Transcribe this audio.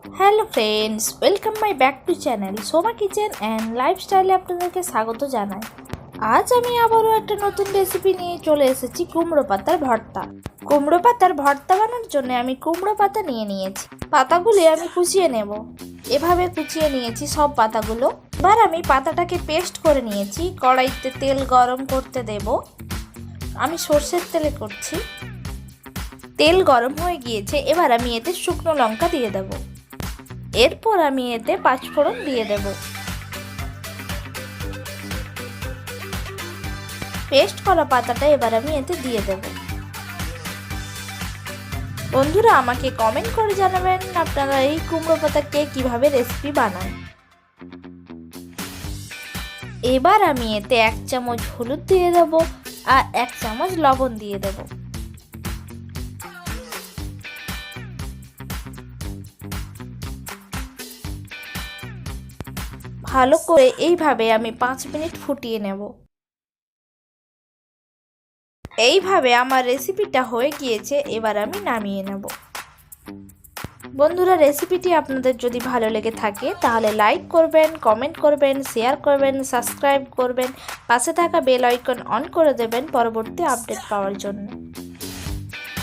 Hello friends, welcome my back to channel Soma kitchen and লাইফস্টাইলে আপনাদেরকে স্বাগত জানাই। আজ আমি আবারও একটা নতুন রেসিপি নিয়ে চলে এসেছি কুমড়ো পাতার ভর্তা। কুমড়ো পাতার ভর্তা বানানোর জন্য আমি কুমড়ো পাতা নিয়ে নিয়েছি। পাতাগুলি আমি কুচিয়ে নেব। এভাবে কুচিয়ে নিয়েছি সব পাতাগুলো। এবার আমি পাতাটাকে পেস্ট করে নিয়েছি। কড়াইতে তেল গরম করতে দেব। আমি সর্ষের তেলে করছি। তেল গরম হয়ে গিয়েছে। এবার আমি এতে শুকনো লঙ্কা দিয়ে দেব। এরপর আমি এতে পাঁচফোড়ন দিয়ে দেব। পেস্ট করা পাতাটা এবার আমি এতে দিয়ে দেব। বন্ধুরা, আমাকে কমেন্ট করে জানাবেন আপনারা এই কুমড়ো পাতাকে কিভাবে রেসিপি বানান। এবার আমি এতে 1 চামচ হলুদ দিয়ে দেব আর 1 চামচ লবণ দিয়ে দেব। ভালো করে এইভাবে আমি 5 মিনিট ফুটিয়ে নেব। এইভাবে আমার রেসিপিটা হয়ে গিয়েছে। এবার আমি নামিয়ে নেব। বন্ধুরা, রেসিপিটি আপনাদের যদি ভালো লেগে থাকে তাহলে লাইক করবেন, কমেন্ট করবেন, শেয়ার করবেন, সাবস্ক্রাইব করবেন, পাশে থাকা বেল আইকন অন করে দেবেন পরবর্তী আপডেট পাওয়ার জন্য।